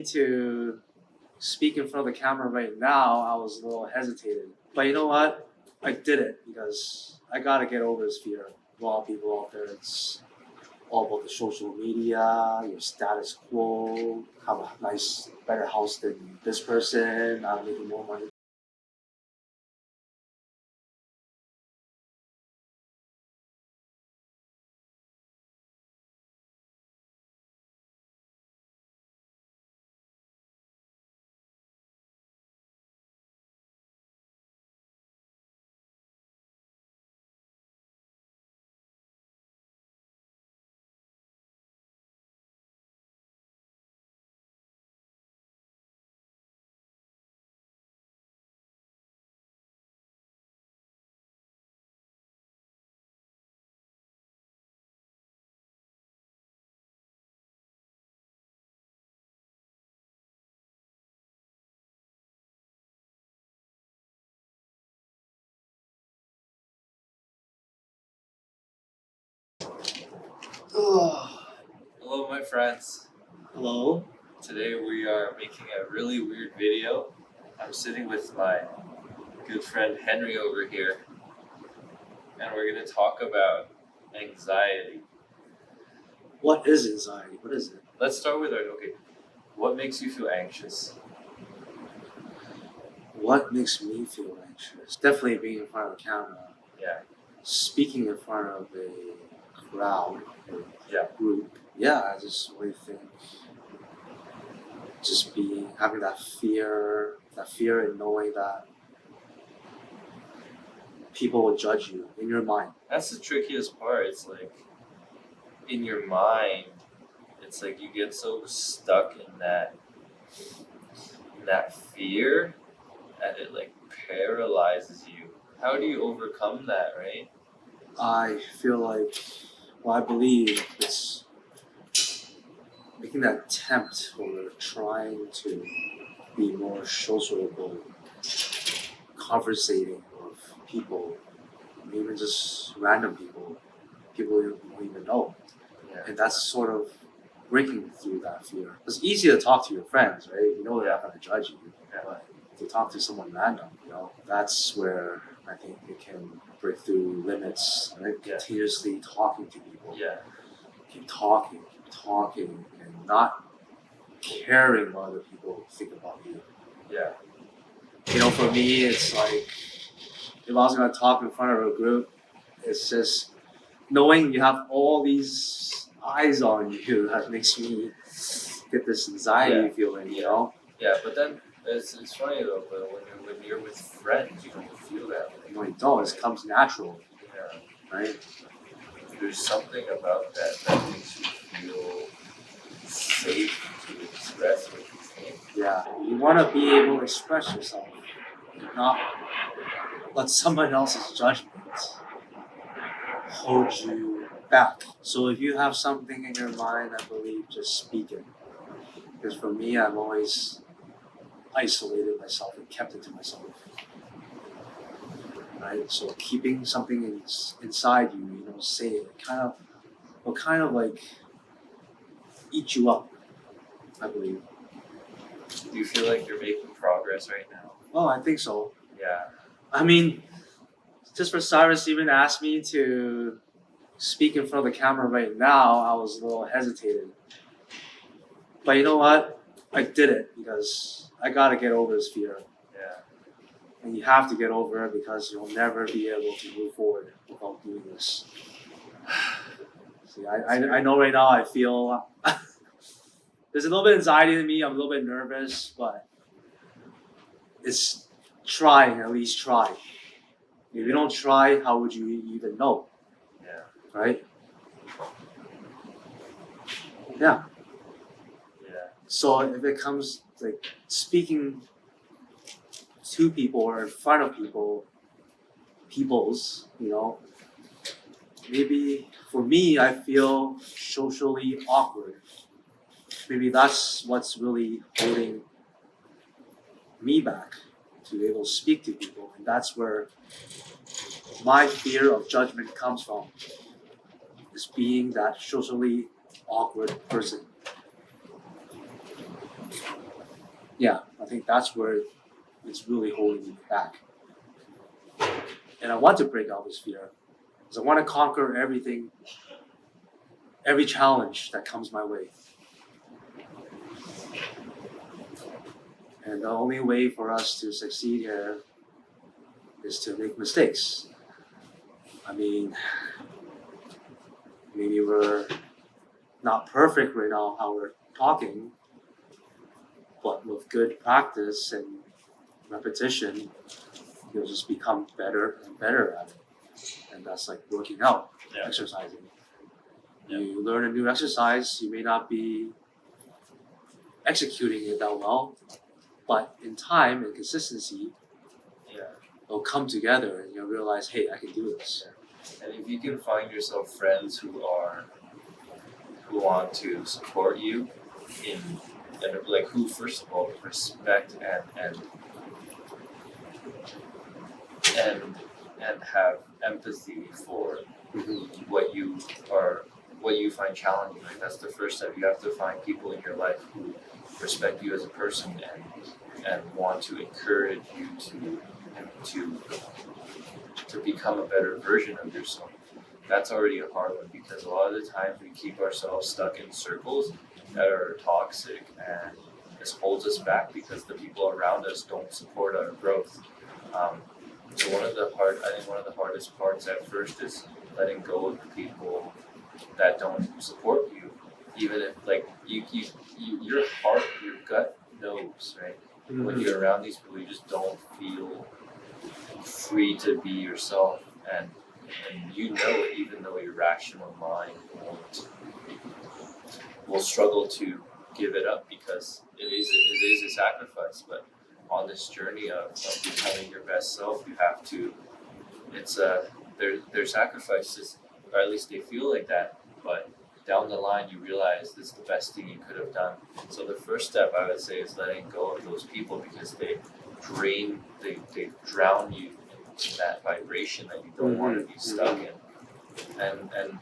To speak in front of the camera right now, I was a little hesitated. But you know what? I did it because I gotta get over this fear. A lot of people out there, it's all about the social media, your status quo, have a nice, better house than this person, I'm making more money. Hello, my friends. Hello? Today we are making a really weird video. I'm sitting with my good friend Henry over here, and we're going to talk about anxiety. What is anxiety? What is it? Let's start with what makes you feel anxious? What makes me feel anxious? Definitely being in front of the camera. Yeah. Speaking in front of a crowd or Yeah. group. Yeah, I just really think just having that fear in knowing that people will judge you in your mind. That's the trickiest part. It's like in your mind, it's like you get so stuck in that fear that it like paralyzes you. How do you overcome that, right? I feel like, I believe it's making that attempt or trying to be more sociable, conversating with people, even just random people you don't even know. Yeah. And that's sort of breaking through that fear. It's easy to talk to your friends, right? You know they're not going to judge you. Yeah. But to talk to someone random, that's where I think it can break through limits. Right? Yeah. Continuously talking to people. Yeah. Keep talking, and not caring what other people think about you. Yeah. For me, it's like if I was going to talk in front of a group, it's just knowing you have all these eyes on you that makes me get this anxiety feeling, Yeah, but then it's funny though, but when you're with friends, you don't feel that way. No, you don't. It comes natural, Yeah. right? There's something about that makes you feel safe to express what you think. Yeah, you want to be able to express yourself, and not let someone else's judgment hold you back. So if you have something in your mind, I believe just speak it. Because for me, I've always isolated myself and kept it to myself. Right? So keeping something inside you, say it, will kind of like eat you up, I believe. Do you feel like you're making progress right now? Oh, I think so. Yeah. I mean, just for Cyrus even asked me to speak in front of the camera right now, I was a little hesitated. But you know what? I did it because I gotta get over this fear. Yeah. And you have to get over it because you'll never be able to move forward without doing this. See, I know right now I feel there's a little bit of anxiety in me. I'm a little bit nervous, but it's trying, at least try. If you don't try, how would you even know? Yeah. Right? Yeah. Yeah. So if it comes like speaking to people or in front of people's, maybe for me, I feel socially awkward. Maybe that's what's really holding me back to be able to speak to people. And that's where my fear of judgment comes from, is being that socially awkward person. yeah, I think that's where it's really holding me back. And I want to break out this fear because I want to conquer everything, every challenge that comes my way. And the only way for us to succeed here is to make mistakes. I mean, maybe we're not perfect right now how we're talking, but with good practice and repetition, you'll just become better and better at it. And that's like working out, Yeah. exercising. Yeah. You learn a new exercise, you may not be executing it that well, but in time and consistency, Yeah. it'll come together and you'll realize, hey, I can do this. And if you can find yourself friends who want to support you in and like who first of all respect and have empathy for what you find challenging. Like that's the first step. You have to find people in your life who respect you as a person and want to encourage you to become a better version of yourself. That's already a hard one because a lot of the times we keep ourselves stuck in circles that are toxic and this holds us back because the people around us don't support our growth. So I think one of the hardest parts at first is letting go of the people that don't support you, even if like your heart, your gut knows, right? When you're around these people, you just don't feel free to be yourself, and you know it, even though your rational mind will struggle to give it up because it is a sacrifice. But on this journey of becoming your best self, you have to. They're sacrifices, or at least they feel like that. But down the line, you realize this is the best thing you could have done. So the first step I would say is letting go of those people because they drown you in that vibration that you don't want to be stuck in, and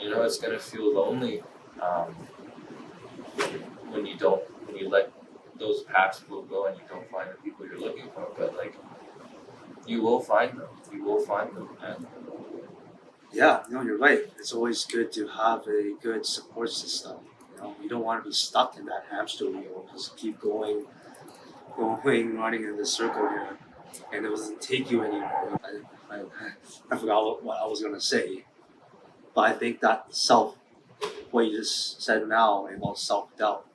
you know it's gonna feel lonely when you let those past people go and you don't find the people you're looking for. But like you will find them, and Yeah, no, you're right. It's always good to have a good support system. You don't want to be stuck in that hamster wheel. Just keep going, running in the circle here, and it doesn't take you anywhere. I forgot what I was gonna say, but I think that what you just said now about self-doubt,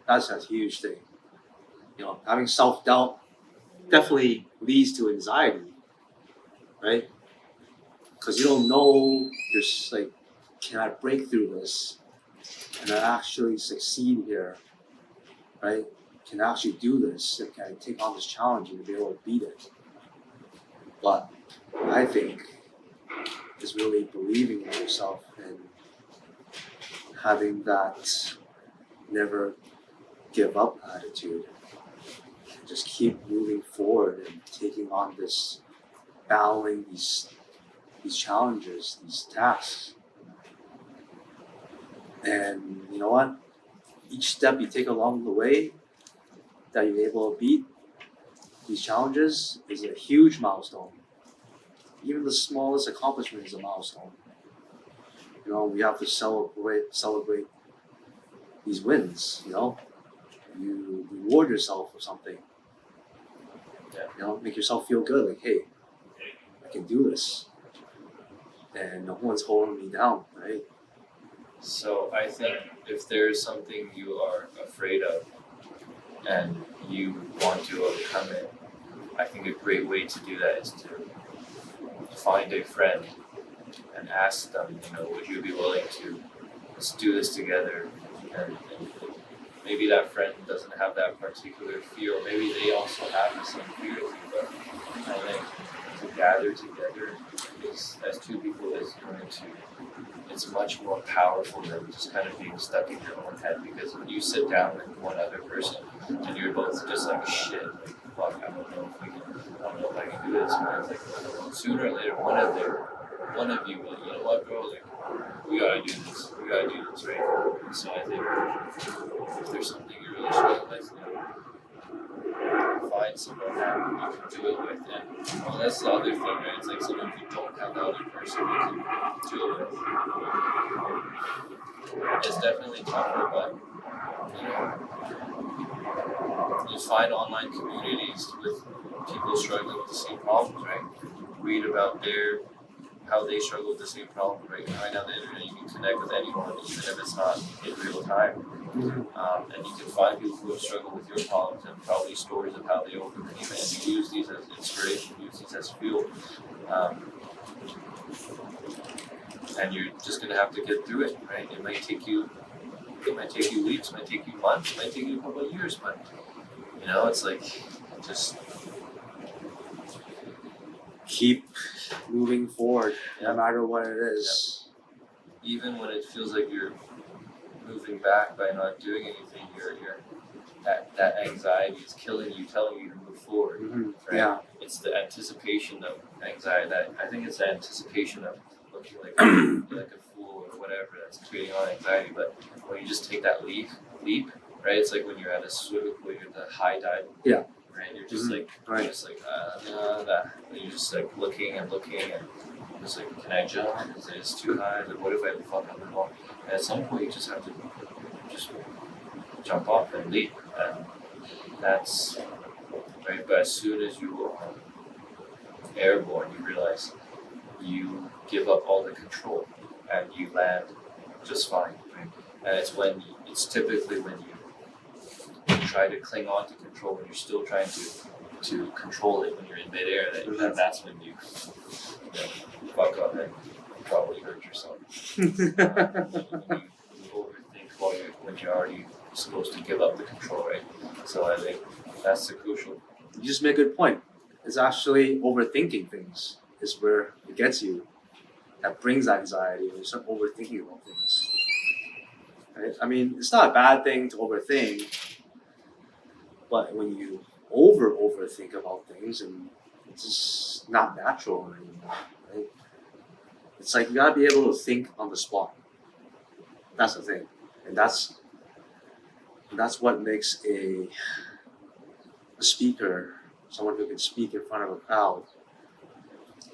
that's a huge thing. Having self-doubt definitely leads to anxiety, right? Because you don't know, you're just like, can I break through this? Can I actually succeed here, right? Can I actually do this? And can I take on this challenge and be able to beat it? But I think is really believing in yourself and having that never give up attitude. And just keep moving forward and taking on battling these challenges, these tasks. And you know what? Each step you take along the way that you're able to beat these challenges is a huge milestone. Even the smallest accomplishment is a milestone. We have to celebrate these wins. You reward yourself for something. Make yourself feel good. Like, hey, I can do this, and no one's holding me down, right? So I think if there is something you are afraid of and you want to overcome it, I think a great way to do that is to find a friend and ask them, would you be willing to let's do this together? And maybe that friend doesn't have that particular fear, or maybe they also have the same fear as you, but I think to gather together as two people is going to, it's much more powerful than just kind of being stuck in your own head, because when you sit down with one other person and you're both just like, shit, like, fuck, I don't know if I can do this, man. It's like sooner or later one of you will, you know what, bro, like we gotta do this, right? So I think if there's something you're really struggling with, find someone that you can do it with. And well, that's the other thing, right? It's like sometimes you don't have the other person you can do it with. It's definitely tougher, but you know, you find online communities with people struggling with the same problems, right? Read about how they struggle with the same problem, right? Right now, on the internet, you can connect with anyone, even if it's not in real time. And you can find people who have struggled with your problems and probably stories of how they overcame it. And you use these as inspiration, use these as fuel. And you're just gonna have to get through it, right? It might take you weeks, it might take you months, it might take you a couple of years, but you know, it's like just Keep moving forward, Yeah. no matter what it is. even when it feels like you're moving back by not doing anything, that anxiety is killing you, telling you to move forward. Right? Yeah. It's the anticipation of anxiety. I think it's the anticipation of looking like a fool or whatever that's creating all anxiety. But when you just take that leap, right? It's like when you're at a swimming pool, you're at the high dive. Yeah. Right. You're just like Right. you're just like that. And you're just like looking and just like, can I jump? Is it too high? Like, what if I fuck up and fall? And at some point, you just have to just jump off and leap, and that's right. But as soon as you are airborne, you realize you give up all the control and you land just fine. Right? And it's typically when you try to cling on to control, when you're still trying to control it when you're in midair, that's when you fuck up and probably hurt yourself. You overthink when you're already supposed to give up the control, right? So I think that's the crucial. You just made a good point. It's actually overthinking things is where it gets you. That brings anxiety when you start overthinking about things. Right? I mean, it's not a bad thing to overthink, but when you overthink about things, and it's just not natural anymore. Right? It's like you gotta be able to think on the spot. That's the thing, and that's what makes a speaker, someone who can speak in front of a crowd,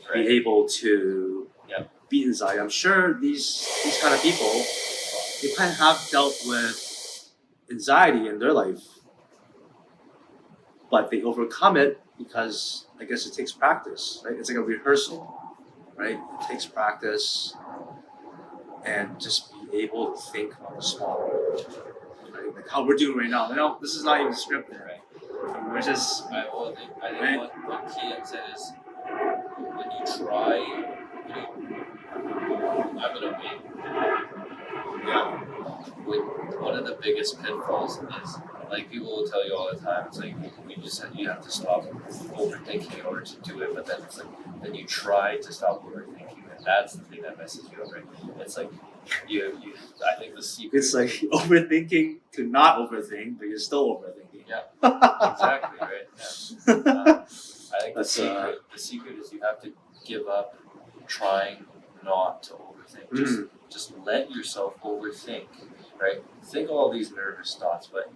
Right? be able to Yep. beat anxiety. I'm sure these kind of people, they kind of have dealt with anxiety in their life, but they overcome it because I guess it takes practice, right? It's like a rehearsal, right? It takes practice and just be able to think on the spot, right? Like how we're doing right now. No, this is not even scripted, right? We're just I think Right. one key insight is when you try, I'm gonna wait. yeah, One of the biggest pitfalls is, like, people will tell you all the time, it's like you have to stop overthinking in order to do it, but then it's like then you try to stop overthinking, and that's the thing that messes you up, right? It's like you I think the secret it's like overthinking to not overthink, but you're still overthinking. Yeah. Exactly, right? Yeah. I think That's, the secret is you have to give up trying not to overthink. Just let yourself overthink, right? Think all these nervous thoughts, but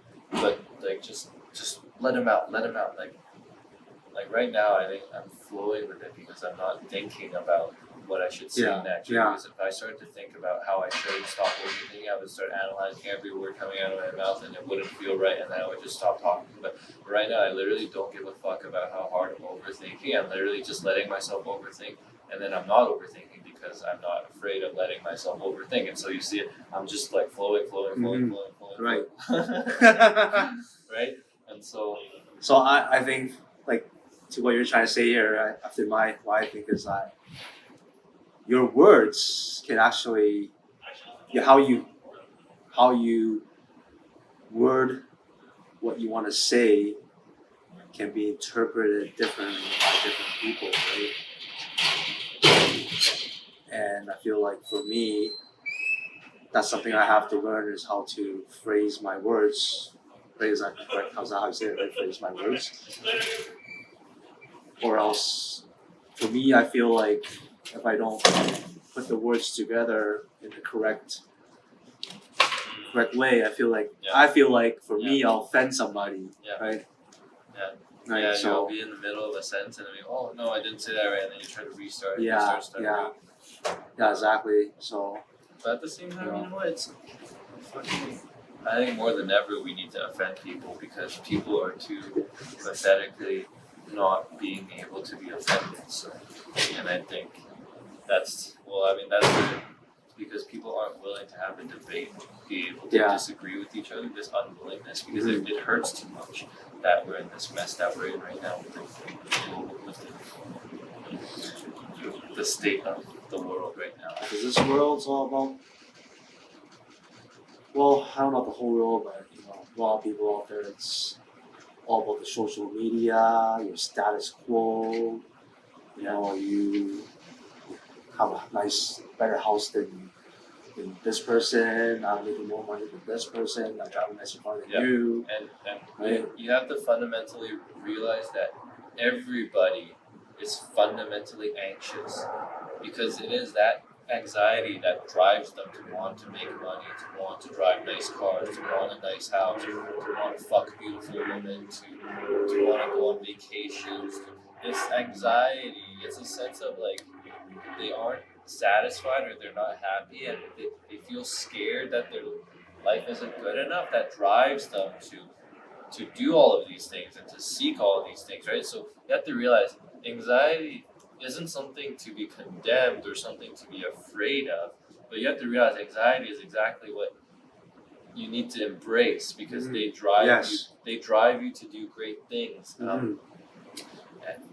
like just let them out. Like right now, I think I'm flowing with it because I'm not thinking about what I should say next. Yeah. Because if I started to think about how I should stop overthinking, I would start analyzing every word coming out of my mouth, and it wouldn't feel right, and then I would just stop talking. But right now, I literally don't give a fuck about how hard I'm overthinking. I'm literally just letting myself overthink, and then I'm not overthinking because I'm not afraid of letting myself overthink. And so you see it, I'm just like flowing. Right. Right? And so So I think, like, to what you're trying to say here, after what I think is that your words can actually, how you word what you want to say can be interpreted differently by different people, right? And I feel like for me, that's something I have to learn is how to phrase my words. Phrase that correct? How's that how you say it? Right? Phrase my words. Or else, for me, I feel like if I don't put the words together in the correct way, I feel like for me, I'll offend somebody, Yeah. right? Right? Yeah, So you'll be in the middle of a sentence and then oh no, I didn't say that right, and then you try to restart and you yeah, start stuttering. yeah, exactly. So But at the same time, Yeah. you know what? It's fucking. I think more than ever we need to offend people because people are too pathetically not being able to be offended. So, and I think that's because people aren't willing to have a debate, be able to Yeah. disagree with each other. This unwillingness because it hurts too much that we're in this mess that we're in right now with the state of the world right now. because this world's all about, well, I don't know the whole world, but a lot of people out there, it's all about the social media, your status quo. You have a nice, better house than this person. I'm making more money than this person. I drive a nicer car than Yeah. you. And Right. you have to fundamentally realize that everybody is fundamentally anxious because it is that anxiety that drives them to want to make money, to want to drive nice cars, to want a nice house, to want to fuck beautiful women, to want to go on vacations. This anxiety, it's a sense of like they aren't satisfied or they're not happy and they feel scared that their life isn't good enough that drives them to do all of these things and to seek all of these things, right? So you have to realize anxiety isn't something to be condemned or something to be afraid of, but you have to realize anxiety is exactly what you need to embrace because they drive Yes. you to do great things. And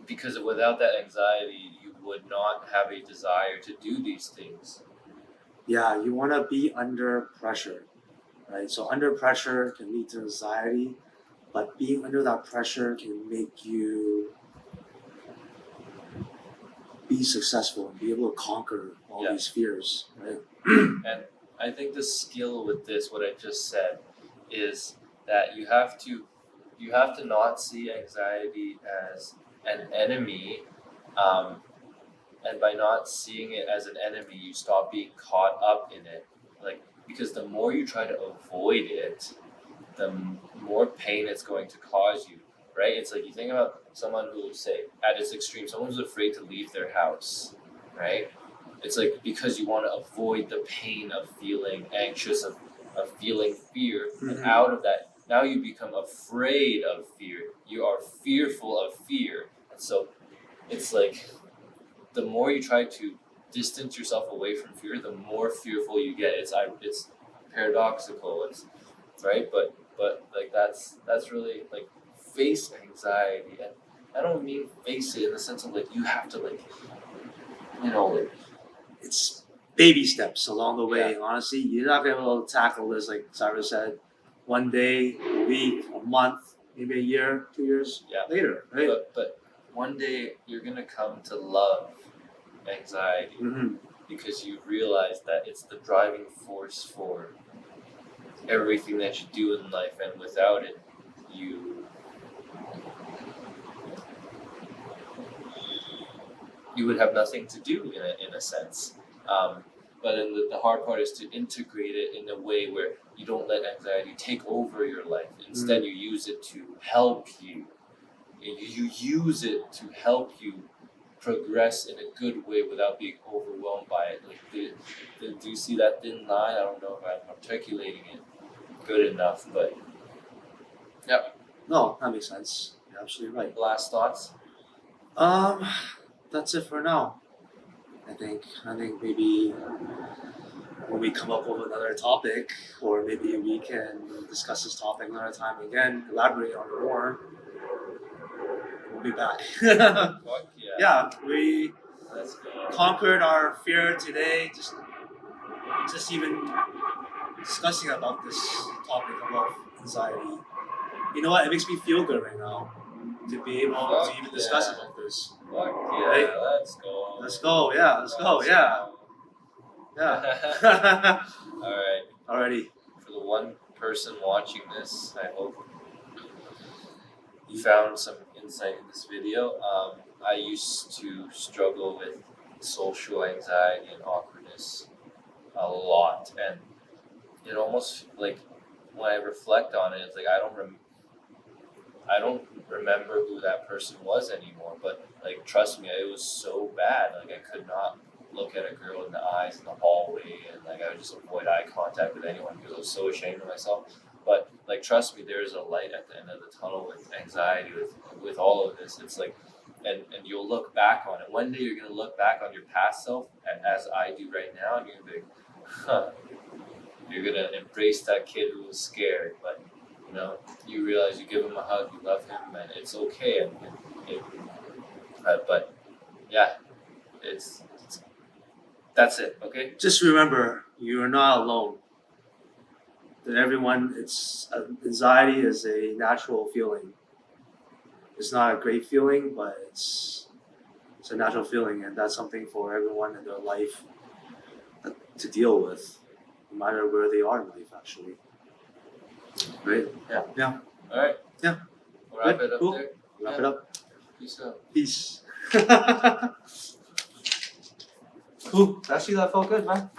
because without that anxiety, you would not have a desire to do these things. Yeah, you want to be under pressure, right? So under pressure can lead to anxiety, but being under that pressure can make you be successful and be able to conquer all Yeah. these fears, right? And I think the skill with this, what I just said, is that you have to not see anxiety as an enemy, and by not seeing it as an enemy, you stop being caught up in it. Like because the more you try to avoid it, the more pain it's going to cause you. Right? It's like you think about someone who, say, at its extreme, someone who's afraid to leave their house, right? It's like because you want to avoid the pain of feeling anxious, of feeling fear, and out of that, now you become afraid of fear. You are fearful of fear. And so it's like the more you try to distance yourself away from fear, the more fearful you get. It's paradoxical. It's right, but like that's really like face anxiety, and I don't mean face it in the sense of like you have to like like It's baby steps along the way. Honestly, you're not gonna be able to tackle this, like Cyrus said, one day, a week, a month, maybe a year, 2 years later, right? but one day you're gonna come to love anxiety because you realize that it's the driving force for everything that you do in life, and without it, you would have nothing to do in a sense. But then the hard part is to integrate it in a way where you don't let anxiety take over your life. Instead, you use it to help you. You use it to help you progress in a good way without being overwhelmed by it. Like, do you see that thin line? I don't know if I'm articulating it good enough, but No, that makes sense. You're absolutely right. last thoughts? That's it for now. I think maybe when we come up with another topic, or maybe we can discuss this topic another time again, elaborate on it more. We'll be back. Fuck yeah. Yeah, we Let's go. conquered our fear today. Just even discussing about this topic about anxiety. You know what? It makes me feel good right now to be able to even discuss about this. Fuck yeah, Right? let's go. Let's go. Yeah, let's go. Yeah. Yeah. Alright, Alrighty. for the one person watching this, I hope you found some insight in this video. I used to struggle with social anxiety and awkwardness a lot, and it almost like when I reflect on it, it's like I don't remember who that person was anymore, but like trust me, it was so bad. Like I could not look at a girl in the eyes in the hallway, and like I would just avoid eye contact with anyone because I was so ashamed of myself. But like trust me, there is a light at the end of the tunnel with anxiety, with all of this. It's like and you'll look back on it. One day you're gonna look back on your past self as I do right now, and you're gonna be like, huh. You're gonna embrace that kid who was scared, but you know, you realize you give him a hug, you love him, and it's okay. But yeah, it's that's it. Okay. Just remember, you are not alone. That everyone, anxiety is a natural feeling. It's not a great feeling, but it's a natural feeling, and that's something for everyone in their life to deal with, no matter where they are in life, actually. Right? All right. Yeah. We'll wrap Good. it up Cool. there. Wrap it up. Peace out. Peace. Cool. Actually, that felt good, man.